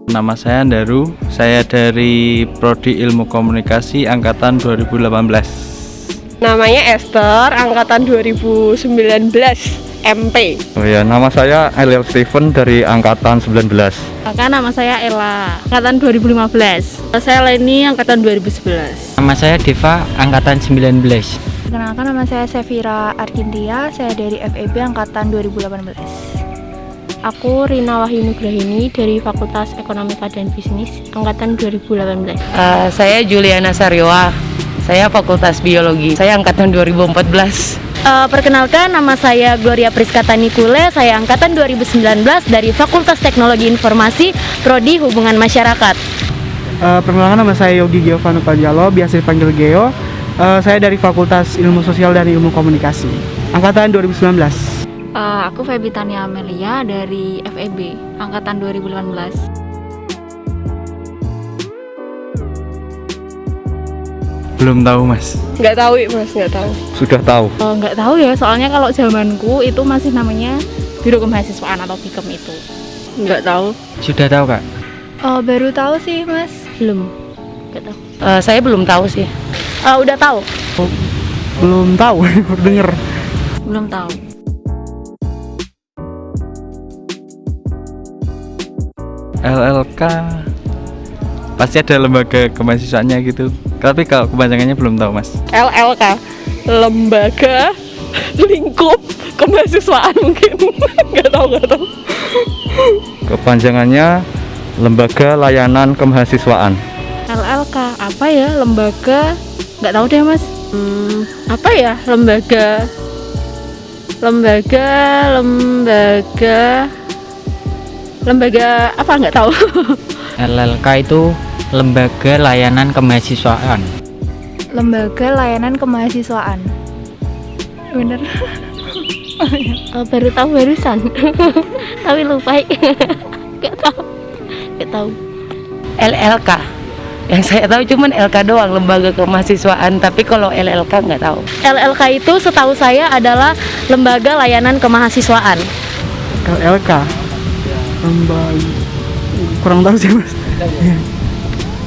Nama saya Andaru, saya dari Prodi Ilmu Komunikasi angkatan 2018. Namanya Esther, angkatan 2019 MP. Oh ya, nama saya Eliel Steven dari angkatan 19. Nama saya Ella, angkatan 2015. Saya Leni, angkatan 2011. Nama saya Deva, angkatan 19. Perkenalkan, nama saya Sevira Argintia, saya dari FEB angkatan 2018. Aku Rina Wahyu Nugrahini dari Fakultas Ekonomika dan Bisnis angkatan 2018. Saya Juliana Saryowa, saya Fakultas Biologi, saya angkatan 2014. Perkenalkan, nama saya Gloria Priskata Nikule, saya angkatan 2019 dari Fakultas Teknologi Informasi, Prodi Hubungan Masyarakat. Perkenalkan, nama saya Yogi Giovanni Pajalo, biasa dipanggil Geo. Saya dari Fakultas Ilmu Sosial dan Ilmu Komunikasi, angkatan 2019. Aku Feby Tania Amelia dari FEB angkatan 2018. Belum tahu mas. Nggak tahu mas, nggak tahu. Sudah tahu? Nggak tahu ya, soalnya kalau zamanku itu masih namanya Biro Kemahasiswaan atau BIKEM itu. Nggak tahu. Sudah tahu kak? Baru tahu sih mas. Belum, nggak tahu. Saya belum tahu sih. Udah tahu? Belum tahu, baru denger. Belum tahu. LLK pasti ada lembaga kemahasiswaannya gitu. Tapi kalau kepanjangannya belum tahu mas. LLK, Lembaga Lingkup Kemahasiswaan mungkin. Nggak tahu. Kepanjangannya Lembaga Layanan Kemahasiswaan. LLK, apa ya? Lembaga, nggak tahu deh mas. Apa ya? Lembaga apa, nggak tahu. LLK itu Lembaga Layanan Kemahasiswaan. Lembaga Layanan Kemahasiswaan. Bener. Baru tahu barusan. Tapi lupa. Nggak tahu. LLK, yang saya tahu cuman LK doang, Lembaga Kemahasiswaan. Tapi kalau LLK nggak tahu. LLK itu setahu saya adalah Lembaga Layanan Kemahasiswaan. LLK, lembaga, kurang tahu sih mas.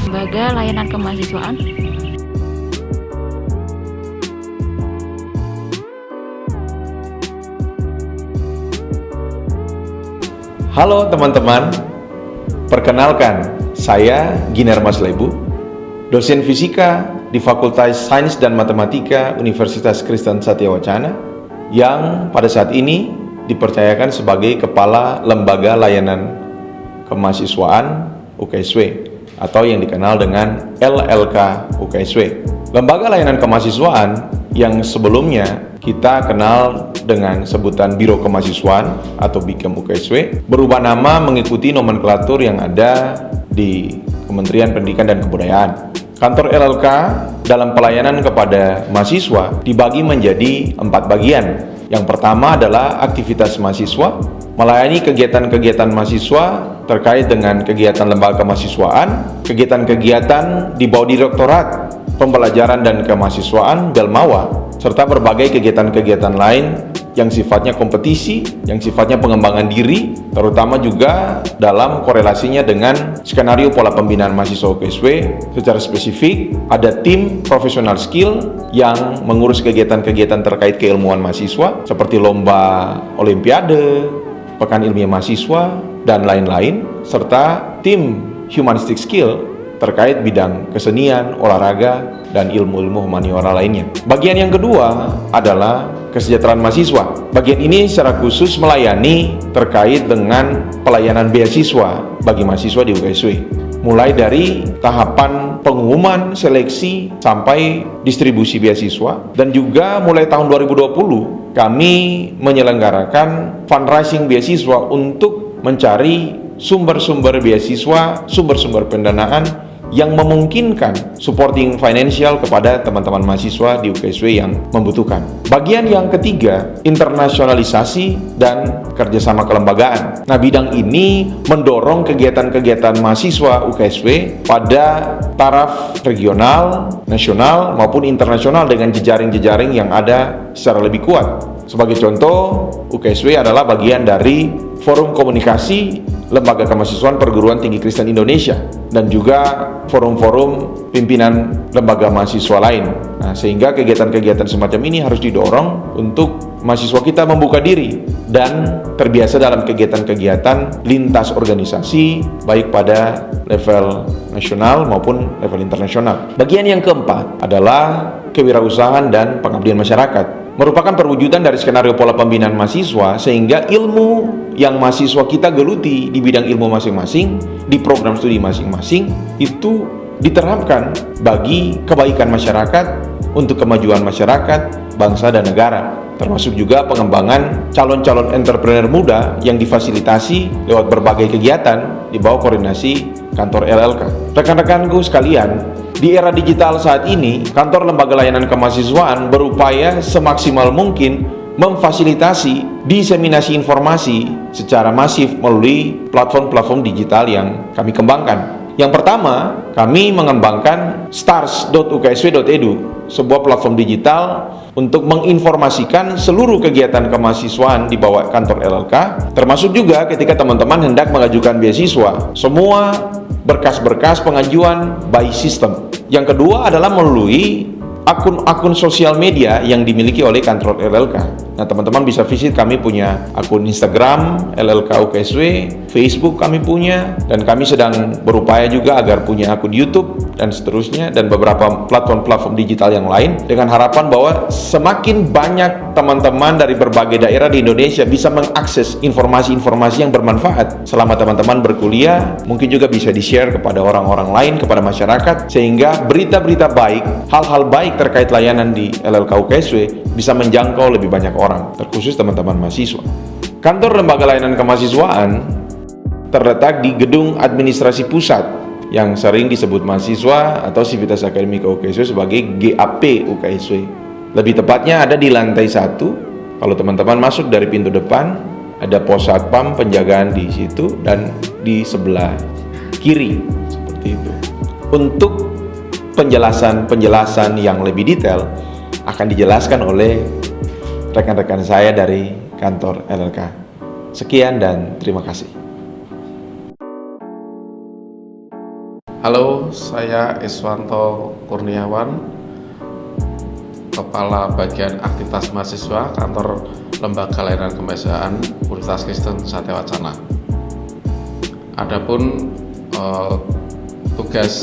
Lembaga Layanan Kemahasiswaan. Halo teman-teman, perkenalkan saya Giner Mas Lebu, dosen fisika di Fakultas Sains dan Matematika Universitas Kristen Satya Wacana, yang pada saat ini dipercayakan sebagai Kepala Lembaga Layanan Kemahasiswaan UKSW atau yang dikenal dengan LLK UKSW. Lembaga Layanan Kemahasiswaan yang sebelumnya kita kenal dengan sebutan Biro Kemahasiswaan atau BIKEM UKSW berubah nama mengikuti nomenklatur yang ada di Kementerian Pendidikan dan Kebudayaan. Kantor LLK dalam pelayanan kepada mahasiswa dibagi menjadi 4 bagian. Yang pertama adalah aktivitas mahasiswa, melayani kegiatan-kegiatan mahasiswa terkait dengan kegiatan lembaga kemahasiswaan, kegiatan-kegiatan di bawah Direktorat Pembelajaran dan Kemahasiswaan Belmawa, serta berbagai kegiatan-kegiatan lain yang sifatnya kompetisi, yang sifatnya pengembangan diri, terutama juga dalam korelasinya dengan skenario pola pembinaan mahasiswa UKSW. Secara spesifik, ada tim profesional skill yang mengurus kegiatan-kegiatan terkait keilmuan mahasiswa, seperti lomba olimpiade, pekan ilmiah mahasiswa, dan lain-lain, serta tim humanistic skill terkait bidang kesenian, olahraga, dan ilmu-ilmu humaniora lainnya. Bagian yang kedua adalah kesejahteraan mahasiswa. Bagian ini secara khusus melayani terkait dengan pelayanan beasiswa bagi mahasiswa di UKSW. Mulai dari tahapan pengumuman, seleksi, sampai distribusi beasiswa. Dan juga mulai tahun 2020, kami menyelenggarakan fundraising beasiswa untuk mencari sumber-sumber beasiswa, sumber-sumber pendanaan yang memungkinkan supporting financial kepada teman-teman mahasiswa di UKSW yang membutuhkan. Bagian yang ketiga, internasionalisasi dan kerjasama kelembagaan. Nah, bidang ini mendorong kegiatan-kegiatan mahasiswa UKSW pada taraf regional, nasional, maupun internasional dengan jejaring-jejaring yang ada secara lebih kuat. Sebagai contoh, UKSW adalah bagian dari Forum Komunikasi lembaga kemahasiswaan perguruan tinggi Kristen Indonesia dan juga forum-forum pimpinan lembaga mahasiswa lain. Nah, sehingga kegiatan-kegiatan semacam ini harus didorong untuk mahasiswa kita membuka diri dan terbiasa dalam kegiatan-kegiatan lintas organisasi baik pada level nasional maupun level internasional. Bagian yang keempat adalah kewirausahaan dan pengabdian masyarakat. Merupakan perwujudan dari skenario pola pembinaan mahasiswa sehingga ilmu yang mahasiswa kita geluti di bidang ilmu masing-masing, di program studi masing-masing itu diterapkan bagi kebaikan masyarakat, untuk kemajuan masyarakat, bangsa dan negara. Termasuk juga pengembangan calon-calon entrepreneur muda yang difasilitasi lewat berbagai kegiatan di bawah koordinasi kantor LLK. Rekan-rekanku sekalian, di era digital saat ini, kantor lembaga layanan kemahasiswaan berupaya semaksimal mungkin memfasilitasi diseminasi informasi secara masif melalui platform-platform digital yang kami kembangkan. Yang pertama, kami mengembangkan stars.uksw.edu, sebuah platform digital untuk menginformasikan seluruh kegiatan kemahasiswaan di bawah kantor LLK, termasuk juga ketika teman-teman hendak mengajukan beasiswa. Semua berkas-berkas pengajuan by system. Yang kedua adalah melalui akun-akun sosial media yang dimiliki oleh kantor LLK. Nah, teman-teman bisa visit, kami punya akun Instagram LLK UKSW, Facebook kami punya, dan kami sedang berupaya juga agar punya akun YouTube dan seterusnya, dan beberapa platform-platform digital yang lain, dengan harapan bahwa semakin banyak teman-teman dari berbagai daerah di Indonesia bisa mengakses informasi-informasi yang bermanfaat selama teman-teman berkuliah. Mungkin juga bisa di-share kepada orang-orang lain, kepada masyarakat, sehingga berita-berita baik, hal-hal baik terkait layanan di LLK UKSW bisa menjangkau lebih banyak orang, terkhusus teman-teman mahasiswa. Kantor Lembaga Layanan Kemahasiswaan terletak di Gedung Administrasi Pusat yang sering disebut mahasiswa atau Sivitas Akademika UKSW sebagai GAP UKSW. Lebih tepatnya ada di lantai 1. Kalau teman-teman masuk dari pintu depan, ada pos satpam penjagaan di situ, dan di sebelah kiri seperti itu. Untuk penjelasan yang lebih detail akan dijelaskan oleh rekan-rekan saya dari kantor LLK. Sekian dan terima kasih. Halo, saya Iswanto Kurniawan, Kepala Bagian Aktivitas Mahasiswa Kantor Lembaga Layanan Kemahasiswaan Universitas Kristen Satya Wacana. Adapun tugas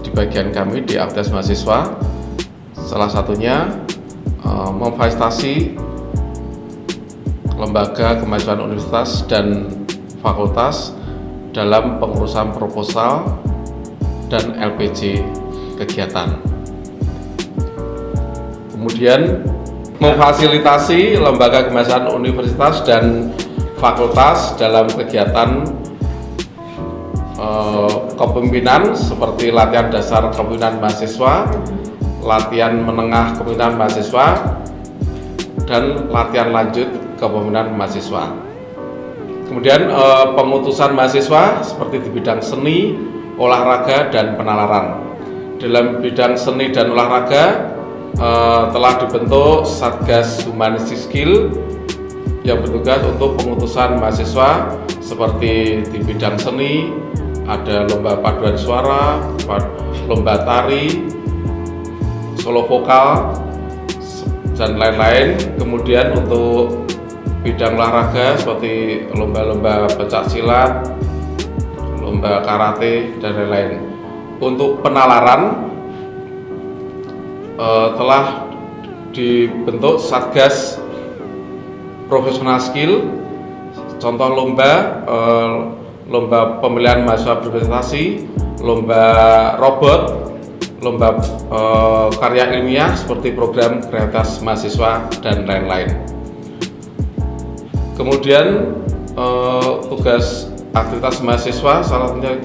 di bagian kami di aktivitas mahasiswa, salah satunya memfasilitasi lembaga kemahasiswaan universitas dan fakultas dalam pengurusan proposal dan LPJ kegiatan. Kemudian memfasilitasi lembaga kemahasiswaan universitas dan fakultas dalam kegiatan kepemimpinan seperti latihan dasar kepemimpinan mahasiswa, latihan menengah kepemimpinan mahasiswa, dan latihan lanjut kepemimpinan mahasiswa. Kemudian pengutusan mahasiswa seperti di bidang seni, olahraga, dan penalaran. Dalam bidang seni dan olahraga telah dibentuk Satgas Humanistic Skill yang bertugas untuk pengutusan mahasiswa seperti di bidang seni, ada lomba paduan suara, lomba tari, solo vokal, dan lain-lain. Kemudian untuk bidang olahraga seperti lomba-lomba pencak silat, lomba karate, dan lain-lain. Untuk penalaran telah dibentuk Satgas Professional Skill. Contoh lomba pemilihan mahasiswa berprestasi, lomba robot, lomba karya ilmiah seperti program kreativitas mahasiswa, dan lain-lain. Kemudian tugas aktivitas mahasiswa salah satunya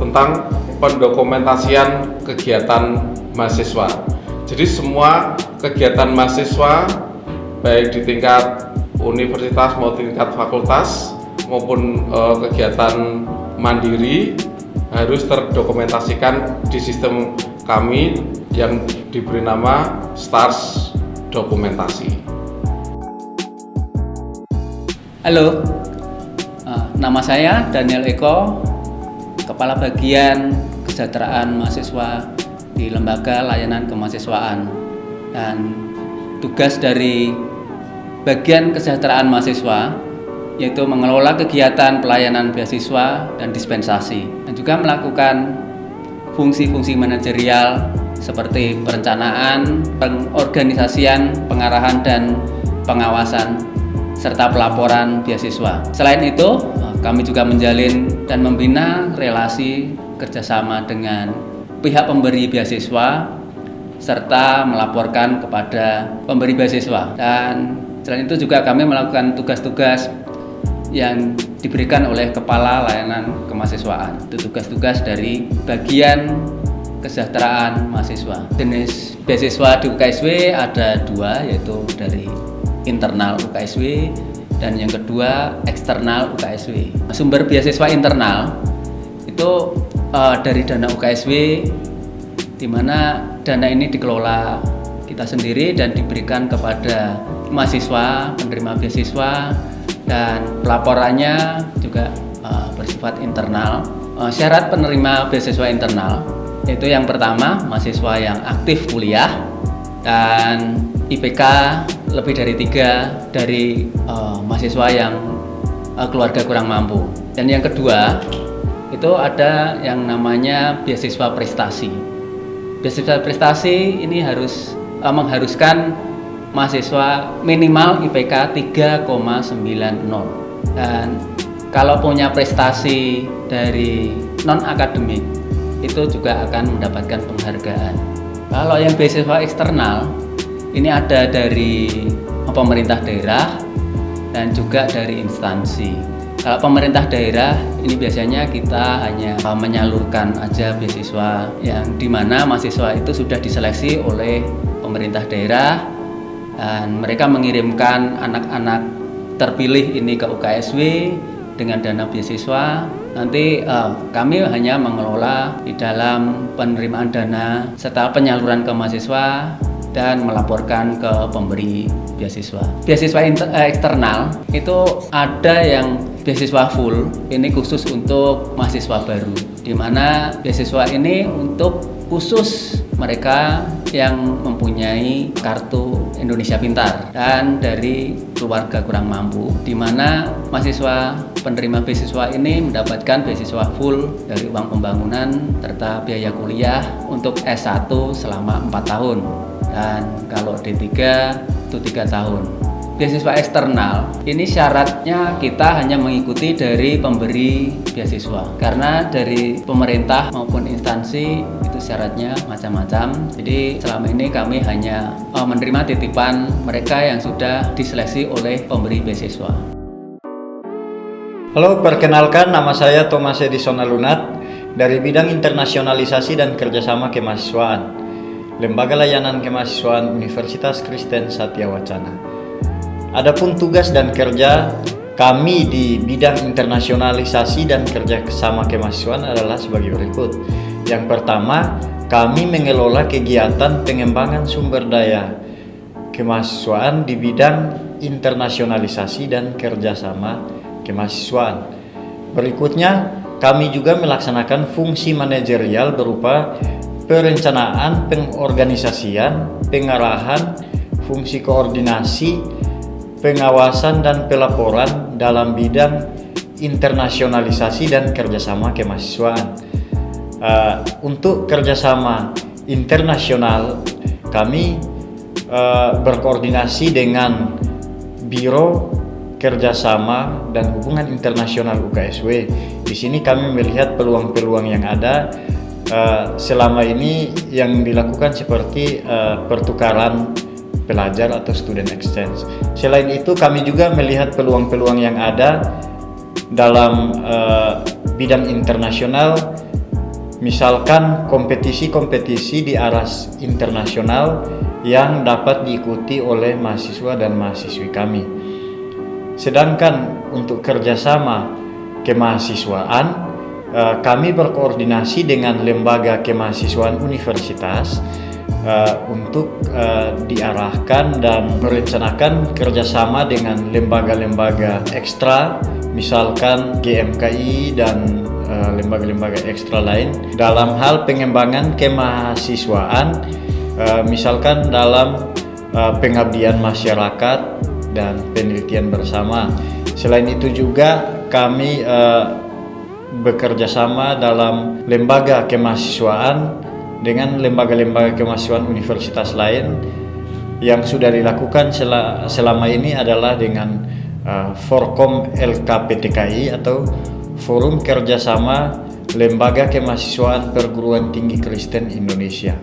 tentang pendokumentasian kegiatan mahasiswa. Jadi semua kegiatan mahasiswa baik di tingkat universitas maupun tingkat fakultas maupun kegiatan mandiri harus terdokumentasikan di sistem kami yang diberi nama STARS Dokumentasi. Halo, Nama saya Daniel Eko, Kepala Bagian Kesejahteraan Mahasiswa di Lembaga Layanan Kemahasiswaan, dan tugas dari Bagian Kesejahteraan Mahasiswa yaitu mengelola kegiatan pelayanan beasiswa dan dispensasi, dan juga melakukan fungsi-fungsi manajerial seperti perencanaan, pengorganisasian, pengarahan, dan pengawasan, serta pelaporan beasiswa. Selain itu, kami juga menjalin dan membina relasi kerjasama dengan pihak pemberi beasiswa, serta melaporkan kepada pemberi beasiswa. Dan selain itu juga kami melakukan tugas-tugas yang diberikan oleh Kepala Layanan Kemahasiswaan. Itu tugas-tugas dari bagian kesejahteraan mahasiswa. Jenis beasiswa di UKSW ada 2, yaitu dari internal UKSW dan yang kedua eksternal UKSW. Sumber beasiswa internal itu dari dana UKSW, di mana dana ini dikelola kita sendiri dan diberikan kepada mahasiswa, penerima beasiswa, dan pelaporannya juga bersifat internal. Syarat penerima beasiswa internal yaitu yang pertama, mahasiswa yang aktif kuliah dan IPK lebih dari 3 dari mahasiswa yang keluarga kurang mampu. Dan yang kedua, itu ada yang namanya beasiswa prestasi. Beasiswa prestasi ini harus mengharuskan mahasiswa minimal IPK 3,90. Dan kalau punya prestasi dari non-akademik, itu juga akan mendapatkan penghargaan. Kalau yang beasiswa eksternal, ini ada dari pemerintah daerah dan juga dari instansi. Kalau pemerintah daerah, ini biasanya kita hanya menyalurkan aja beasiswa yang dimana mahasiswa itu sudah diseleksi oleh pemerintah daerah, dan mereka mengirimkan anak-anak terpilih ini ke UKSW dengan dana beasiswa. Nanti kami hanya mengelola di dalam penerimaan dana serta penyaluran ke mahasiswa dan melaporkan ke pemberi beasiswa. Beasiswa eksternal itu ada yang beasiswa full, ini khusus untuk mahasiswa baru, di mana beasiswa ini untuk khusus mereka yang mempunyai kartu Indonesia Pintar dan dari keluarga kurang mampu, di mana mahasiswa penerima beasiswa ini mendapatkan beasiswa full dari uang pembangunan serta biaya kuliah untuk S1 selama 4 tahun, dan kalau D3 itu 3 tahun. Beasiswa eksternal ini syaratnya kita hanya mengikuti dari pemberi beasiswa, karena dari pemerintah maupun instansi itu syaratnya macam-macam. Jadi selama ini kami hanya menerima titipan mereka yang sudah diseleksi oleh pemberi beasiswa. Halo, perkenalkan, nama saya Thomas Edison Alunat dari bidang internasionalisasi dan kerjasama kemahasiswaan, Lembaga Layanan Kemahasiswaan Universitas Kristen Satya Wacana. Adapun tugas dan kerja kami di bidang internasionalisasi dan kerjasama kemahasiswaan adalah sebagai berikut. Yang pertama, kami mengelola kegiatan pengembangan sumber daya kemahasiswaan di bidang internasionalisasi dan kerjasama kemahasiswaan. Berikutnya, kami juga melaksanakan fungsi manajerial berupa perencanaan, pengorganisasian, pengarahan, fungsi koordinasi, pengawasan dan pelaporan dalam bidang internasionalisasi dan kerjasama kemahasiswaan. Untuk kerjasama internasional, kami berkoordinasi dengan Biro Kerjasama dan Hubungan Internasional UKSW. Di sini kami melihat peluang-peluang yang ada. Selama ini yang dilakukan seperti pertukaran pelajar atau student exchange. Selain itu, kami juga melihat peluang-peluang yang ada dalam bidang internasional, misalkan kompetisi-kompetisi di aras internasional yang dapat diikuti oleh mahasiswa dan mahasiswi kami. Sedangkan untuk kerjasama kemahasiswaan, kami berkoordinasi dengan lembaga kemahasiswaan universitas untuk diarahkan dan merencanakan kerjasama dengan lembaga-lembaga ekstra misalkan GMKI dan lembaga-lembaga ekstra lain dalam hal pengembangan kemahasiswaan, misalkan dalam pengabdian masyarakat dan penelitian bersama. Selain itu juga kami bekerja sama dalam lembaga kemahasiswaan dengan lembaga-lembaga kemahasiswaan universitas lain. Yang sudah dilakukan selama ini adalah dengan Forkom LKPTKI atau Forum Kerjasama Lembaga Kemahasiswaan Perguruan Tinggi Kristen Indonesia.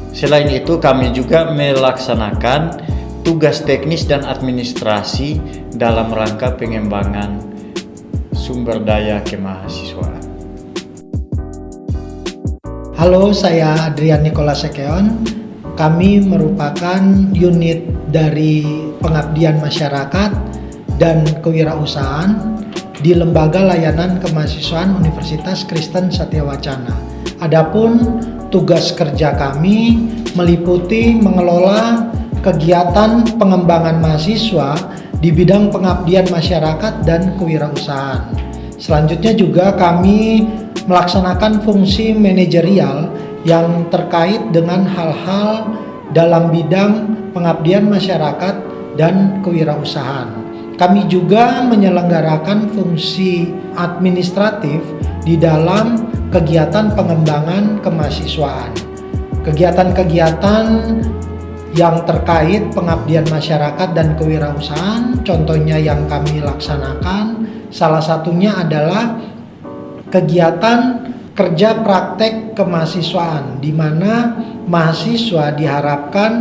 Selain itu kami juga melaksanakan tugas teknis dan administrasi dalam rangka pengembangan sumber daya kemahasiswaan. Halo, saya Adrian Nicholas Sekeon. Kami merupakan unit dari pengabdian masyarakat dan kewirausahaan di Lembaga Layanan Kemahasiswaan Universitas Kristen Satyawacana. Adapun tugas kerja kami meliputi mengelola kegiatan pengembangan mahasiswa di bidang pengabdian masyarakat dan kewirausahaan. Selanjutnya juga kami melaksanakan fungsi manajerial yang terkait dengan hal-hal dalam bidang pengabdian masyarakat dan kewirausahaan. Kami juga menyelenggarakan fungsi administratif di dalam kegiatan pengembangan kemahasiswaan. Kegiatan-kegiatan yang terkait pengabdian masyarakat dan kewirausahaan, contohnya yang kami laksanakan, salah satunya adalah kegiatan kerja praktek kemahasiswaan, di mana mahasiswa diharapkan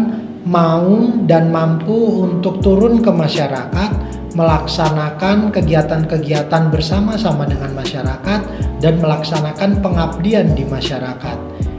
mau dan mampu untuk turun ke masyarakat, melaksanakan kegiatan-kegiatan bersama-sama dengan masyarakat dan melaksanakan pengabdian di masyarakat.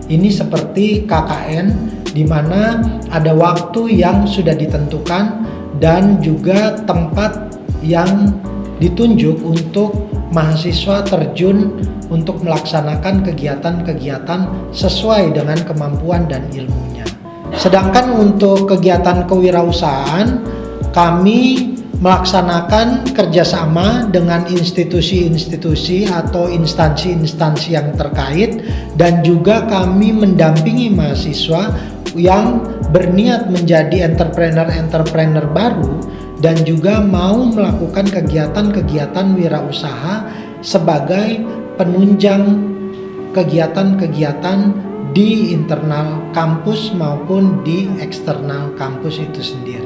Ini seperti KKN, di mana ada waktu yang sudah ditentukan dan juga tempat yang ditunjuk untuk mahasiswa terjun untuk melaksanakan kegiatan-kegiatan sesuai dengan kemampuan dan ilmunya. Sedangkan untuk kegiatan kewirausahaan, kami melaksanakan kerjasama dengan institusi-institusi atau instansi-instansi yang terkait, dan juga kami mendampingi mahasiswa yang berniat menjadi entrepreneur baru dan juga mau melakukan kegiatan-kegiatan wirausaha sebagai penunjang kegiatan-kegiatan di internal kampus maupun di eksternal kampus itu sendiri.